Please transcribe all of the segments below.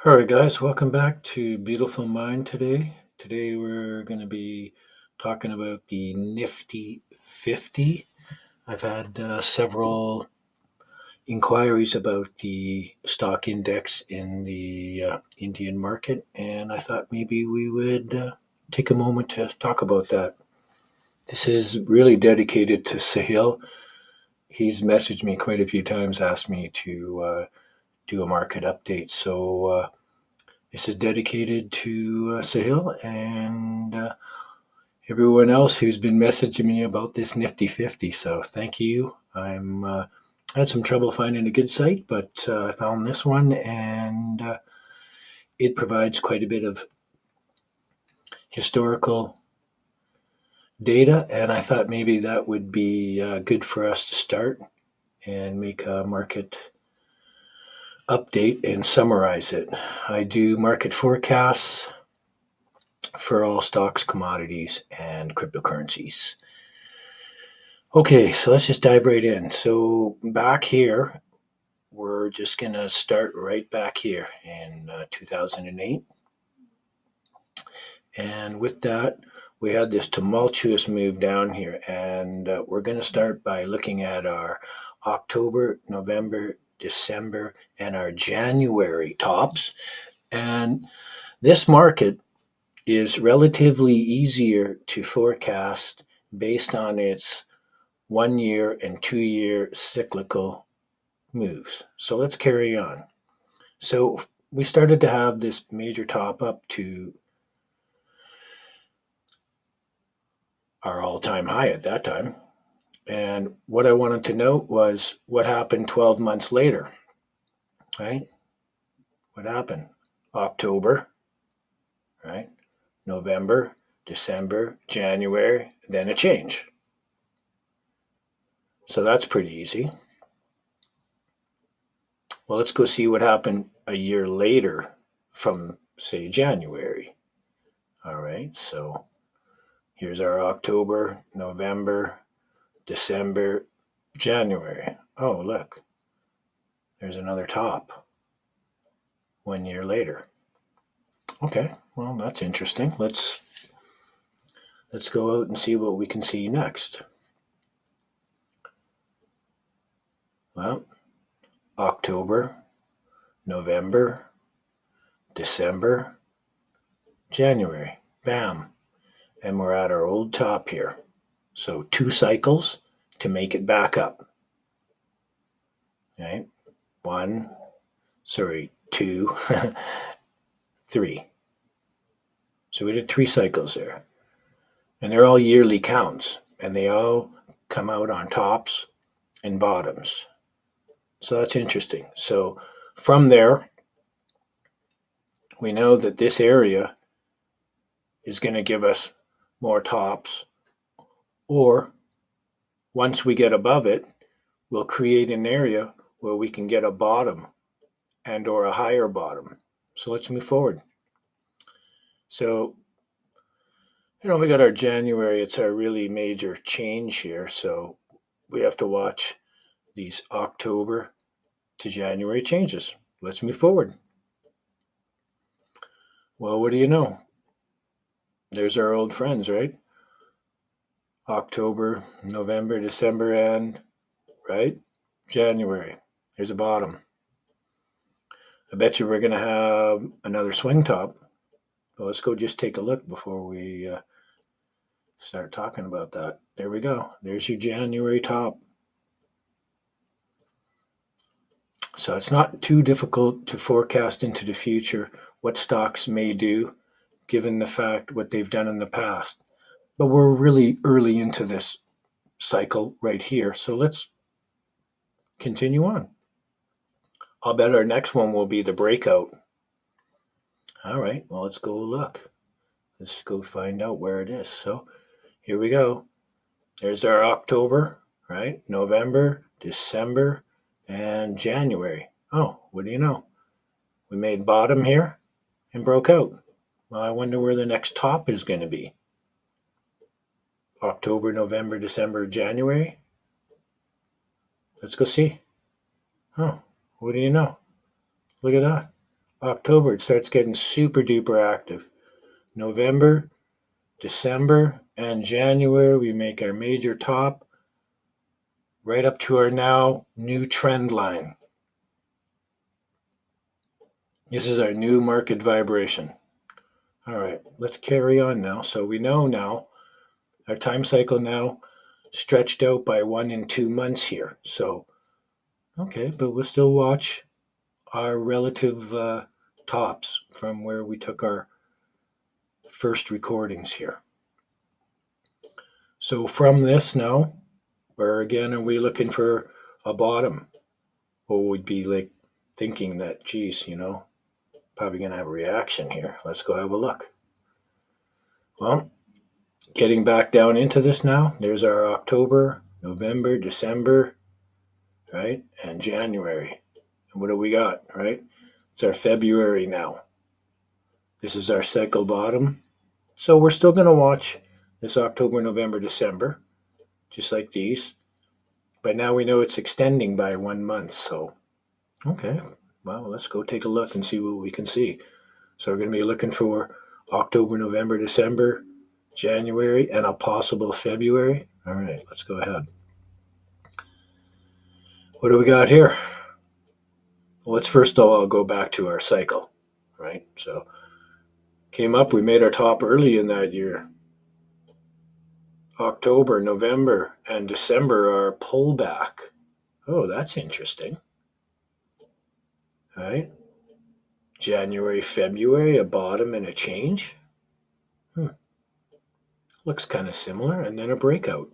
All right, guys, welcome back to Beautiful Mind today. Today we're going to be talking about the Nifty 50. I've had several inquiries about the stock index in the Indian market, and I thought maybe we would take a moment to talk about that. This is really dedicated to Sahil. He's messaged me quite a few times, asked me to do a market update. So, this is dedicated to Sahil and everyone else who's been messaging me about this Nifty 50. So thank you. I had some trouble finding a good site, but I found this one, and it provides quite a bit of historical data. And I thought maybe that would be good for us to start and make a market update and summarize it. I do market forecasts for all stocks, commodities, and cryptocurrencies. Okay, so let's just dive right in. So back here, we're just going to start right back here in 2008. And with that, we had this tumultuous move down here. And we're going to start by looking at our October, November, December, and our January tops. And this market is relatively easier to forecast based on its 1 year and 2 year cyclical moves. So let's carry on. So we started to have this major top up to our all-time high at that time. And what I wanted to note was what happened 12 months later, right? What happened? October, right? November, December, January, then a change. So that's pretty easy. Well, let's go see what happened a year later from, say, January. All right, so here's our October, November, December, January. Oh, look, there's another top 1 year later. Okay, well, that's interesting. Let's go out and see what we can see next. Well, October, November, December, January. Bam. And we're at our old top here. So 2 cycles to make it back up. Right? Two, 3. So we did 3 cycles there. And they're all yearly counts. And they all come out on tops and bottoms. So that's interesting. So from there, we know that this area is going to give us more tops, or once we get above it, we'll create an area where we can get a bottom and or a higher bottom. So let's move forward. So, we got our January. It's our really major change here. So we have to watch these October to January changes. Let's move forward. Well, what do you know? There's our old friends, right? October, November, December, and, right? January. There's a bottom. I bet you we're going to have another swing top. But let's go just take a look before we start talking about that. There we go. There's your January top. So it's not too difficult to forecast into the future what stocks may do, given the fact what they've done in the past. But we're really early into this cycle right here. So let's continue on. I'll bet our next one will be the breakout. All right, well, let's go look. Let's go find out where it is. So here we go. There's our October, right? November, December, and January. Oh, what do you know? We made bottom here and broke out. Well, I wonder where the next top is going to be. October, November, December, January. Let's go see. Oh, what do you know? Look at that. October, it starts getting super duper active. November, December, and January, we make our major top right up to our now new trend line. This is our new market vibration. All right, let's carry on now. So we know now our time cycle now stretched out by 1 and 2 months here. So, okay, but we'll still watch our relative tops from where we took our first recordings here. So from this now, where again are we looking for a bottom? Or would be like thinking that, geez, probably going to have a reaction here. Let's go have a look. Well, getting back down into this now, there's our October, November, December, right? And January. And what do we got, right? It's our February now. This is our cycle bottom. So we're still going to watch this October, November, December, just like these. But now we know it's extending by 1 month. So, okay, well, let's go take a look and see what we can see. So we're going to be looking for October, November, December, January, and a possible February. All right, let's go ahead. What do we got here? Well, let's first of all go back to our cycle, right? So came up, we made our top early in that year. October, November, and December are a pullback. Oh, that's interesting. All right. January, February, a bottom and a change. Looks kind of similar, and then a breakout.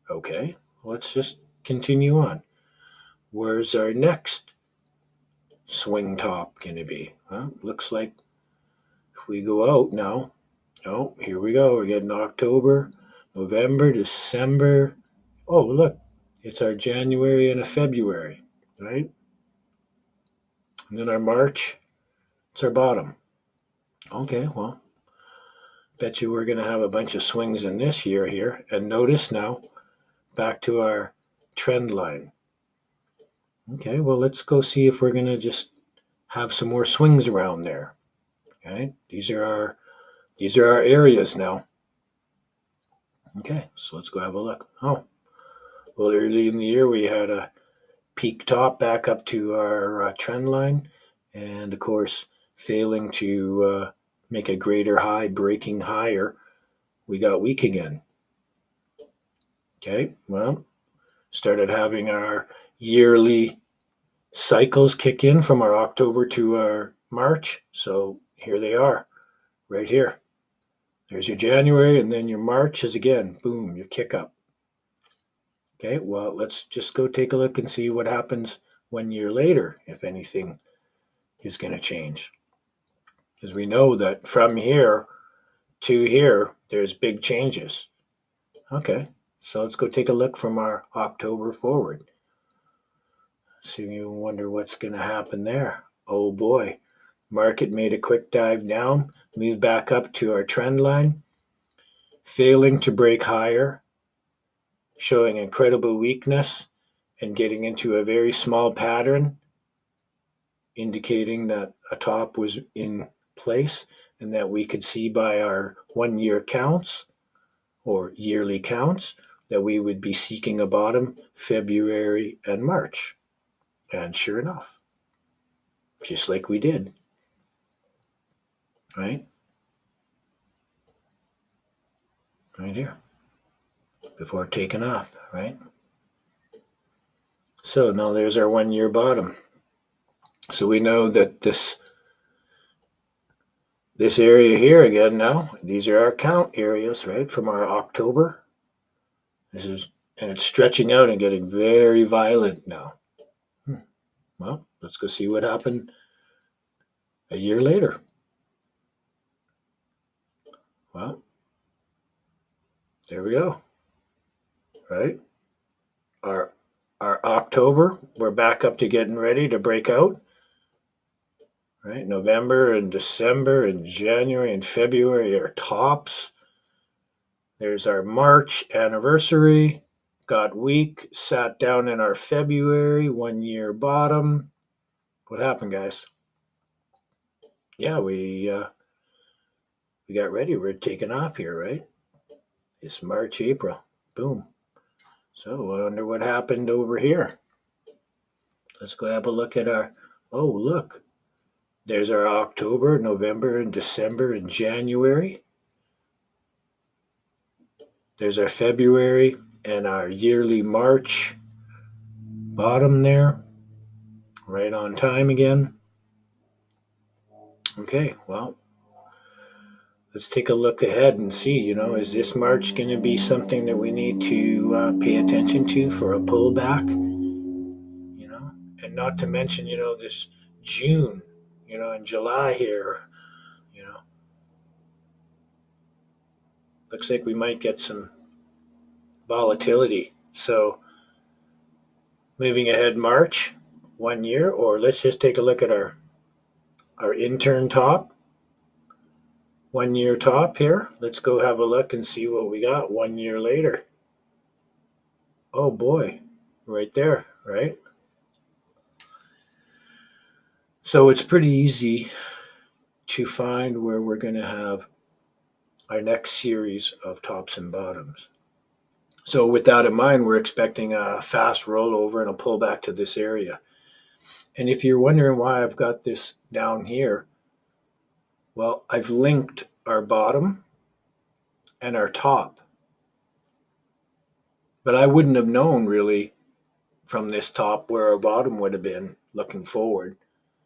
Okay, let's just continue on. Where's our next swing top going to be? Well, looks like if we go out now, oh, here we go. We're getting October, November, December. Oh, look, it's our January and a February, right? And then our March, it's our bottom. Okay, well, bet you we're going to have a bunch of swings in this year here. And notice now, back to our trend line. Okay, well, let's go see if we're going to just have some more swings around there. Okay, these are our areas now. Okay, so let's go have a look. Oh, well, early in the year we had a peak top back up to our trend line, and of course, failing to make a greater high, breaking higher, we got weak again. Okay, well, started having our yearly cycles kick in from our October to our March. So here they are, right here. There's your January, and then your March is again, boom, your kick up. Okay, well, let's just go take a look and see what happens 1 year later, if anything is going to change. Because we know that from here to here, there's big changes. Okay, so let's go take a look from our October forward. So you wonder what's going to happen there. Oh boy, market made a quick dive down, moved back up to our trend line, failing to break higher, showing incredible weakness and getting into a very small pattern, indicating that a top was in place and that we could see by our 1 year counts or yearly counts that we would be seeking a bottom February and March. And sure enough, just like we did, right? Right here, before taking off, right? So now there's our 1 year bottom. So we know that this area here again now, these are our count areas, right, from our October. And it's stretching out and getting very violent now. Well, let's go see what happened a year later. Well, there we go, right? Our October, we're back up to getting ready to break out. Right, November and December and January and February are tops. There's our March anniversary. Got weak, sat down in our February 1 year bottom. What happened, guys? yeah, we got ready. We're taking off here, right? It's March, April. Boom. So I wonder what happened over here. Let's go have a look at our. Oh, look. There's our October, November, and December, and January. There's our February and our yearly March bottom there. Right on time again. Okay, well, let's take a look ahead and see, is this March going to be something that we need to pay attention to for a pullback? And not to mention, this June, and July here, you know, looks like we might get some volatility. So moving ahead, March, 1 year, or let's just take a look at our intern top, 1 year top here. Let's go have a look and see what we got 1 year later. Oh boy, right there, right? So it's pretty easy to find where we're going to have our next series of tops and bottoms. So with that in mind, we're expecting a fast rollover and a pullback to this area. And if you're wondering why I've got this down here, well, I've linked our bottom and our top. But I wouldn't have known really from this top where our bottom would have been looking forward.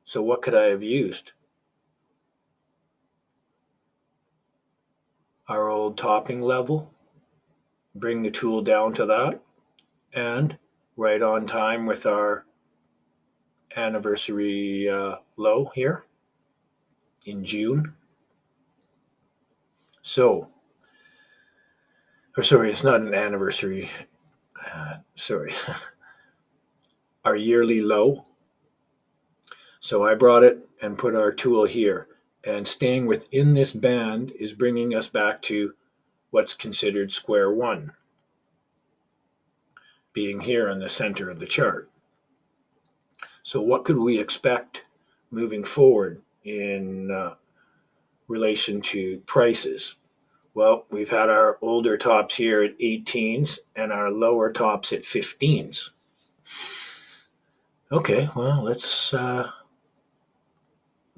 So what could I have used? Our old topping level, bring the tool down to that, and right on time with our anniversary low here in June. So, or sorry, it's not an anniversary. Sorry, our yearly low. So I brought it and put our tool here. And staying within this band is bringing us back to what's considered square one, being here in the center of the chart. So what could we expect moving forward in relation to prices? Well, we've had our older tops here at 18s and our lower tops at 15s. Okay, well, let's,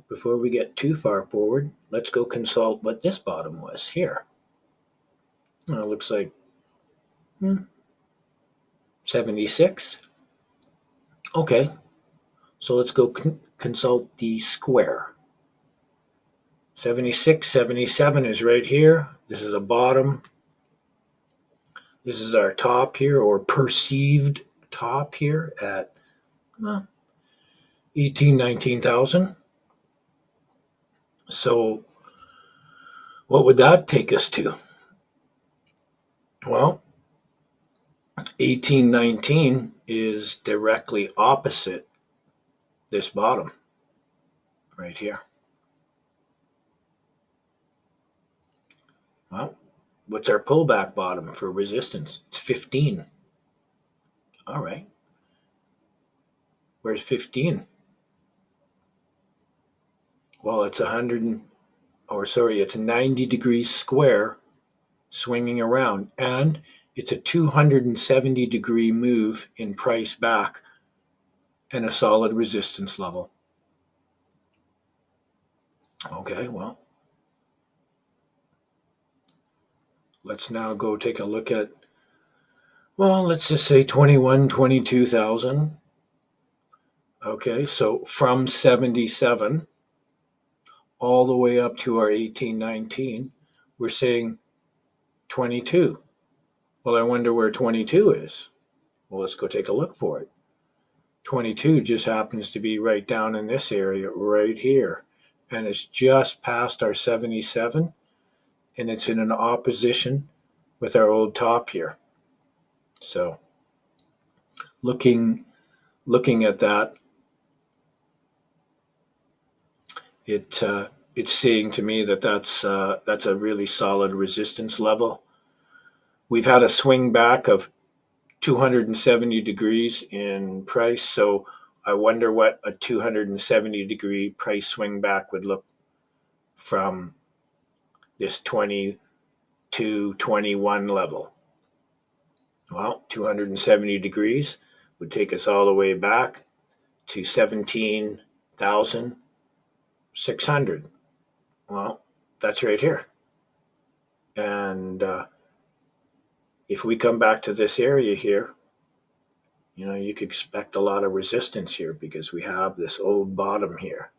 before we get too far forward, let's go consult what this bottom was here. Well, it looks like 76. Okay, so let's go consult the square. 76, 77 is right here. This is a bottom. This is our top here, or perceived top here at 18, 19,000. So what would that take us to? Well, 1819 is directly opposite this bottom right here. Well, what's our pullback bottom for resistance? It's 15. All right. Where's 15? Well, it's 90 degrees square swinging around, and it's a 270-degree move in price back and a solid resistance level. Okay, well, let's now go take a look at, well, let's just say 21, 22,000. Okay, so from 77 all the way up to our 1819, we're saying 22. Well, I wonder where 22 is. Well, let's go take a look for it. 22 just happens to be right down in this area right here. And it's just past our 77, and it's in an opposition with our old top here. So looking at that, it's saying to me that that's a really solid resistance level. We've had a swing back of 270 degrees in price, so I wonder what a 270-degree price swing back would look from this 22, 21 level. Well, 270 degrees would take us all the way back to 17,600. Well, that's right here. And if we come back to this area here, you could expect a lot of resistance here because we have this old bottom here.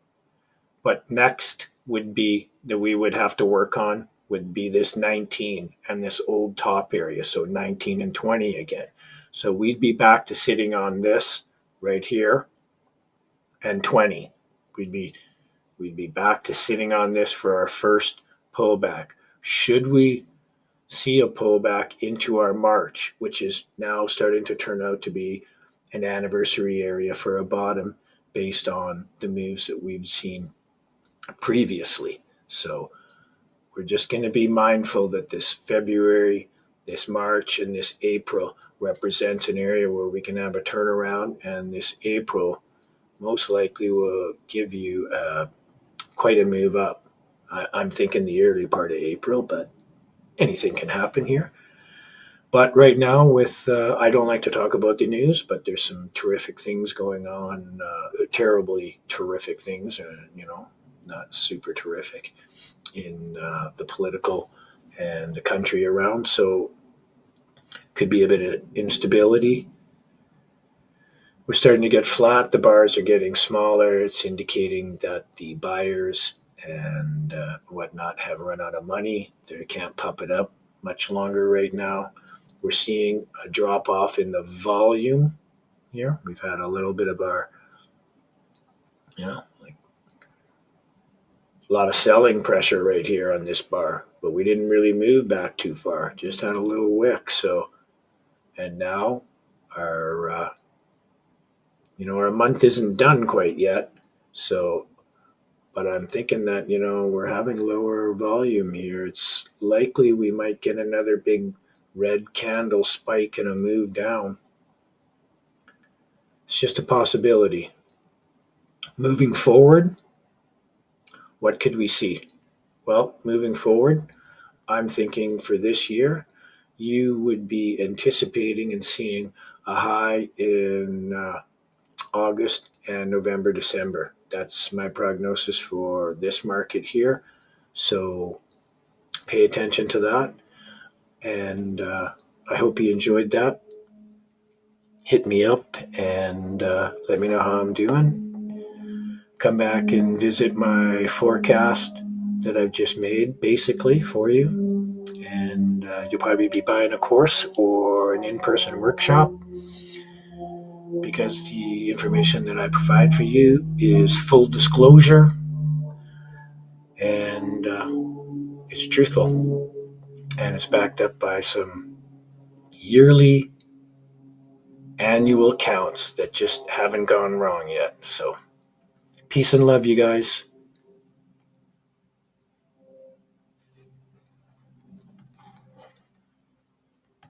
But next would be that we would have to work on would be this 19 and this old top area. So 19 and 20 again. So we'd be back to sitting on this right here and 20. We'd be back to sitting on this for our first pullback. Should we see a pullback into our March, which is now starting to turn out to be an anniversary area for a bottom based on the moves that we've seen previously. So we're just going to be mindful that this February, this March, and this April represents an area where we can have a turnaround, and this April most likely will give you quite a move up. I'm thinking the early part of April, but anything can happen here. But right now, I don't like to talk about the news, but there's some terrific things going on, terribly terrific things, not super terrific in the political and the country around. So could be a bit of instability. We're starting to get flat. The bars are getting smaller. It's indicating that the buyers and whatnot have run out of money. They can't pump it up much longer right now. We're seeing a drop off in the volume here. We've had a little bit of a lot of selling pressure right here on this bar, but we didn't really move back too far. Just had a little wick. So, and now our our month isn't done quite yet. So, but I'm thinking that we're having lower volume here. It's likely we might get another big red candle spike and a move down. It's just a possibility. Moving forward, what could we see? Well, moving forward, I'm thinking for this year, you would be anticipating and seeing a high in August and November, December. That's my prognosis for this market here. So pay attention to that. And I hope you enjoyed that. Hit me up and let me know how I'm doing. Come back and visit my forecast that I've just made basically for you. And you'll probably be buying a course or an in-person workshop because the information that I provide for you is full disclosure and it's truthful. And it's backed up by some yearly annual counts that just haven't gone wrong yet. So peace and love, you guys.